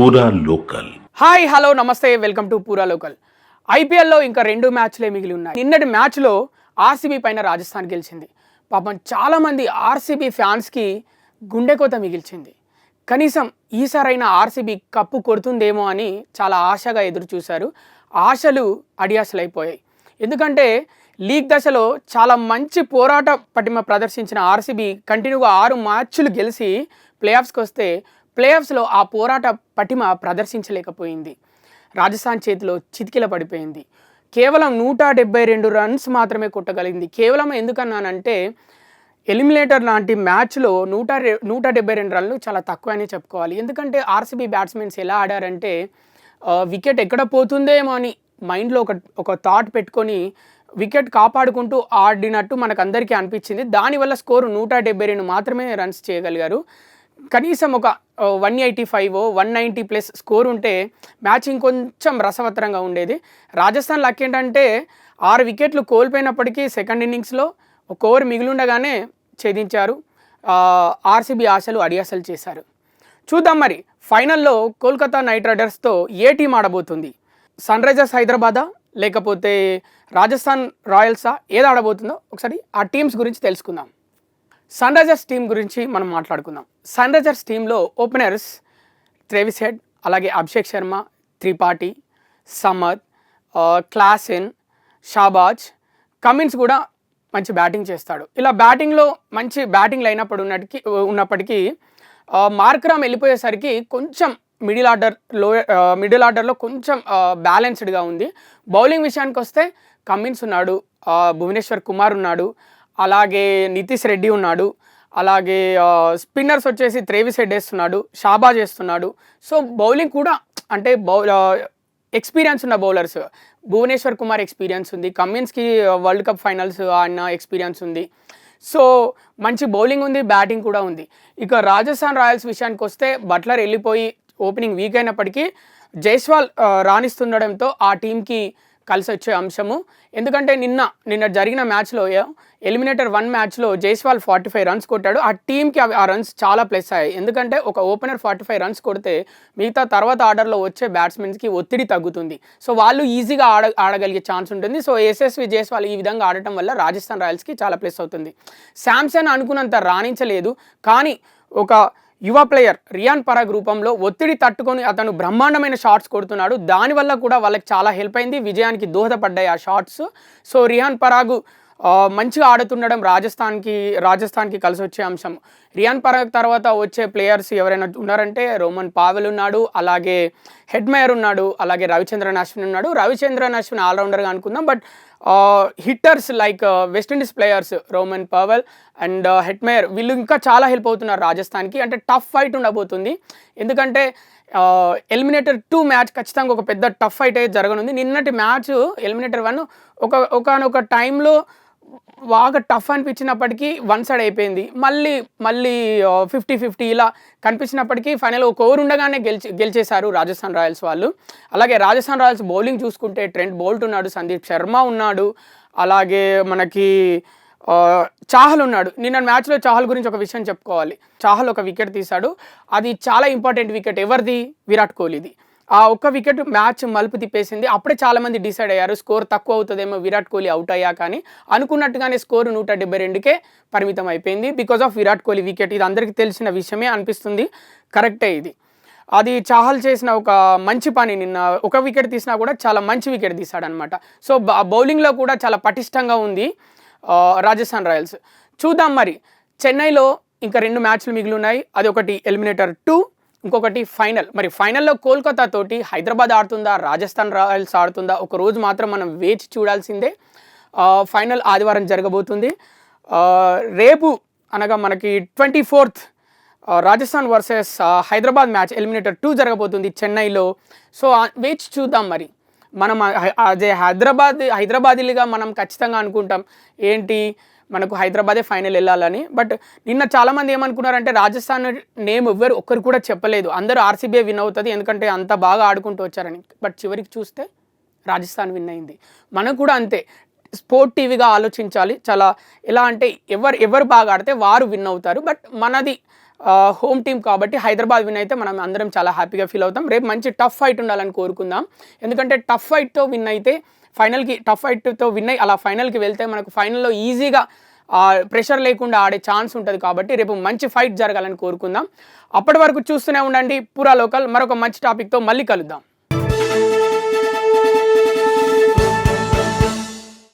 పూరా local. Hi hello నమస్తే welcome to పూరా లోకల్. ఐపీఎల్లో ఇంకా 2 మ్యాచ్లే మిగిలి ఉన్నాయి. నిన్నటి మ్యాచ్లో ఆర్సీబీ పైన రాజస్థాన్ గెలిచింది. పాపం చాలామంది ఆర్సీబీ ఫ్యాన్స్కి గుండెకోత మిగిల్చింది. కనీసం ఈసారైనా ఆర్సీబీ కప్పు కొడుతుందేమో అని చాలా ఆశగా ఎదురు చూశారు. ఆశలు అడియాసలైపోయాయి. ఎందుకంటే లీగ్ దశలో చాలా మంచి పోరాట పటిమ ప్రదర్శించిన ఆర్సీబీ కంటిన్యూగా 6 మ్యాచ్లు గెలిచి ప్లేఆఫ్స్కి వస్తే ప్లేఆఫ్స్లో ఆ పోరాట పటిమ ప్రదర్శించలేకపోయింది. రాజస్థాన్ చేతిలో చితికిల పడిపోయింది. కేవలం 172 రన్స్ మాత్రమే కొట్టగలిగింది. కేవలం ఎందుకన్నానంటే ఎలిమినేటర్ లాంటి మ్యాచ్లో 172 రన్లు చాలా తక్కువ అని చెప్పుకోవాలి. ఎందుకంటే ఆర్సీబీ బ్యాట్స్మెన్స్ ఎలా ఆడారంటే వికెట్ ఎక్కడ పోతుందేమో అని మైండ్లో ఒక థాట్ పెట్టుకొని వికెట్ కాపాడుకుంటూ ఆడినట్టు మనకు అందరికీ అనిపించింది. దానివల్ల స్కోరు 172 మాత్రమే రన్స్ చేయగలిగారు. కనీసం ఒక 185 190 ప్లస్ స్కోర్ ఉంటే మ్యాచ్ ఇంకొంచెం రసవత్తరంగా ఉండేది. రాజస్థాన్ లక్ ఏంటంటే 6 వికెట్లు కోల్పోయినప్పటికీ సెకండ్ ఇన్నింగ్స్లో ఒక ఓవర్ మిగిలిండగానే ఛేదించారు. ఆర్సీబీ ఆశలు అడియాసలు చేశారు. చూద్దాం మరి ఫైనల్లో కోల్కతా నైట్ రైడర్స్తో ఏ టీం ఆడబోతుంది? సన్ రైజర్స్ హైదరాబాదా లేకపోతే రాజస్థాన్ రాయల్సా ఏది ఆడబోతుందో ఒకసారి ఆ టీమ్స్ గురించి తెలుసుకుందాం. సన్ రైజర్స్ టీం గురించి మనం మాట్లాడుకుందాం. సన్ రైజర్స్ టీంలో ఓపెనర్స్ ట్రేవిస్ హెడ్, అలాగే అభిషేక్ శర్మ, త్రిపాఠి, సమద్, క్లాసెన్, షాబాజ్, కమిన్స్ కూడా మంచి బ్యాటింగ్ చేస్తాడు. ఇలా బ్యాటింగ్లో మంచి బ్యాటింగ్ లైనప్పుడు ఉన్నప్పటికీ మార్క్రామ్ వెళ్ళిపోయేసరికి కొంచెం మిడిల్ ఆర్డర్లో కొంచెం బ్యాలెన్స్డ్గా ఉంది. బౌలింగ్ విషయానికి వస్తే కమిన్స్ ఉన్నాడు, భువనేశ్వర్ కుమార్ ఉన్నాడు, అలాగే నితీష్ రెడ్డి ఉన్నాడు, అలాగే స్పిన్నర్స్ వచ్చేసి ట్రేవిస్ హెడ్ వేస్తున్నాడు, షాబాజ్ వేస్తున్నాడు. సో బౌలింగ్ కూడా అంటే ఎక్స్పీరియన్స్ ఉన్న బౌలర్స్. భువనేశ్వర్ కుమార్ ఎక్స్పీరియన్స్ ఉంది, కమిన్స్కి వరల్డ్ కప్ ఫైనల్స్ ఆడిన ఎక్స్పీరియన్స్ ఉంది. సో మంచి బౌలింగ్ ఉంది, బ్యాటింగ్ కూడా ఉంది. ఇక రాజస్థాన్ రాయల్స్ విషయానికి వస్తే బట్లర్ వెళ్ళిపోయి ఓపెనింగ్ వీక్ అయినప్పటికీ జైస్వాల్ రాణిస్తుండడంతో ఆ టీంకి కలిసి వచ్చే అంశము. ఎందుకంటే నిన్న జరిగిన మ్యాచ్లో ఎలిమినేటర్ 1 మ్యాచ్లో జైస్వాల్ 45 రన్స్ కొట్టాడు. ఆ టీంకి ఆ రన్స్ చాలా ప్లస్ అయ్యాయి. ఎందుకంటే ఒక ఓపెనర్ 45 రన్స్ కొడితే మిగతా తర్వాత ఆర్డర్లో వచ్చే బ్యాట్స్మెన్స్కి ఒత్తిడి తగ్గుతుంది. సో వాళ్ళు ఈజీగా ఆడగలిగే ఛాన్స్ ఉంటుంది. సో యశస్వి జైస్వాల్ ఈ విధంగా ఆడటం వల్ల రాజస్థాన్ రాయల్స్కి చాలా ప్లస్ అవుతుంది. శాంసన్ అనుకున్నంత రాణించలేదు, కానీ ఒక యువ ప్లేయర్ రియాన్ పరాగ్ రూపంలో ఒత్తిడి తట్టుకొని అతను బ్రహ్మాండమైన షాట్స్ కొడుతున్నాడు. దానివల్ల కూడా వాళ్ళకి చాలా హెల్ప్ అయింది, విజయానికి దోహదపడ్డాయి ఆ షాట్స్. సో రియాన్ పరాగ్ మంచిగా ఆడుతుండడం రాజస్థాన్కి కలిసి వచ్చే అంశం. రియాన్ పరాగ్ తర్వాత వచ్చే ప్లేయర్స్ ఎవరైనా ఉన్నారంటే రోమన్ పావెల్ ఉన్నాడు, అలాగే హెడ్మేయర్ ఉన్నాడు, అలాగే రవిచంద్రన్ అశ్విన్ ఉన్నాడు. రవిచంద్రన్ అశ్విన్ ఆల్రౌండర్గా అనుకుందాం, but hitters like West Indies players Roman Powell and Hetmyer వీళ్ళు ఇంకా చాలా హెల్ప్ అవుతున్నారు రాజస్థాన్కి. అంటే టఫ్ ఫైట్ ఉండబోతుంది. ఎందుకంటే ఎలిమినేటర్ 2 మ్యాచ్ ఖచ్చితంగా ఒక పెద్ద టఫ్ ఫైట్ అయితే జరగనుంది. నిన్నటి మ్యాచ్ ఎలిమినేటర్ 1 ఒకనొక టైంలో బాగా టఫ్ అనిపించినప్పటికీ 1 సైడ్ అయిపోయింది. మళ్ళీ 50-50 ఇలా కనిపించినప్పటికీ ఫైనల్ ఒక ఓవర్ ఉండగానే గెలిచేశారు రాజస్థాన్ రాయల్స్ వాళ్ళు. అలాగే రాజస్థాన్ రాయల్స్ బౌలింగ్ చూసుకుంటే ట్రెంట్ బోల్ట్ ఉన్నాడు, సందీప్ శర్మ ఉన్నాడు, అలాగే మనకి చాహల్ ఉన్నాడు. నిన్న మ్యాచ్లో చాహల్ గురించి ఒక విషయం చెప్పుకోవాలి. చాహల్ ఒక వికెట్ తీశాడు. అది చాలా ఇంపార్టెంట్ వికెట్. ఎవరిది? విరాట్ కోహ్లీది. ఆ ఒక్క వికెట్ మ్యాచ్ మలుపు తిప్పేసింది. అప్పుడే చాలామంది డిసైడ్ అయ్యారు స్కోర్ తక్కువ అవుతుందేమో విరాట్ కోహ్లీ అవుట్ అయ్యా, కానీ అనుకున్నట్టుగానే స్కోర్ 172కే పరిమితం అయిపోయింది because of Virat Kohli wicket. ఇది అందరికీ తెలిసిన విషయమే అనిపిస్తుంది. కరెక్టే ఇది. అది చాహల్ చేసిన ఒక మంచి పని. నిన్న ఒక వికెట్ తీసినా కూడా చాలా మంచి వికెట్ తీశాడనమాట. సో బౌలింగ్లో కూడా చాలా పటిష్టంగా ఉంది రాజస్థాన్ రాయల్స్. చూద్దాం మరి. చెన్నైలో ఇంకా 2 మ్యాచ్లు మిగిలి ఉన్నాయి. అది ఒకటి ఎలిమినేటర్ 2, ఇంకొకటి ఫైనల్. మరి ఫైనల్లో కోల్కతా తోటి హైదరాబాద్ ఆడుతుందా, రాజస్థాన్ రాయల్స్ ఆడుతుందా? ఒక రోజు మాత్రం మనం వేచి చూడాల్సిందే. ఫైనల్ ఆదివారం జరగబోతుంది. రేపు అనగా మనకి 24th Rajasthan versus Hyderabad match eliminator 2 జరగబోతుంది చెన్నైలో. సో వేచి చూద్దాం మరి. మనం అదే హైదరాబాదీలుగా మనం ఖచ్చితంగా అనుకుంటాం ఏంటి మనకు హైదరాబాదే ఫైనల్ వెళ్ళాలని. బట్ నిన్న చాలామంది ఏమనుకున్నారంటే రాజస్థాన్ నేమ్ ఒక్కరు కూడా చెప్పలేదు. అందరూ ఆర్సీబీ విన్ అవుతుంది ఎందుకంటే అంత బాగా ఆడుకుంటూ వచ్చారని. బట్ చివరికి చూస్తే రాజస్థాన్ విన్ అయింది. మనకు కూడా అంతే. స్పోర్టివ్గా ఆలోచించాలి. చాలా ఎలా అంటే ఎవరు బాగా ఆడితే వారు విన్ అవుతారు. బట్ మనది హోమ్ టీమ్ కాబట్టి హైదరాబాద్ విన్ అయితే మనం అందరం చాలా హ్యాపీగా ఫీల్ అవుతాం. రేపు మంచి టఫ్ ఫైట్ ఉండాలని కోరుకుందాం. ఎందుకంటే టఫ్ ఫైట్తో విన్ అయితే టఫ్ ఫైట్తో విన్ అయ్యి అలా ఫైనల్కి వెళ్తే మనకు ఫైనల్లో ఈజీగా ప్రెషర్ లేకుండా ఆడే ఛాన్స్ ఉంటుంది. కాబట్టి రేపు మంచి ఫైట్ జరగాలని కోరుకుందాం. అప్పటి వరకు చూస్తూనే ఉండండి పూరా లోకల్. మరొక మంచి టాపిక్తో మళ్ళీ కలుద్దాం.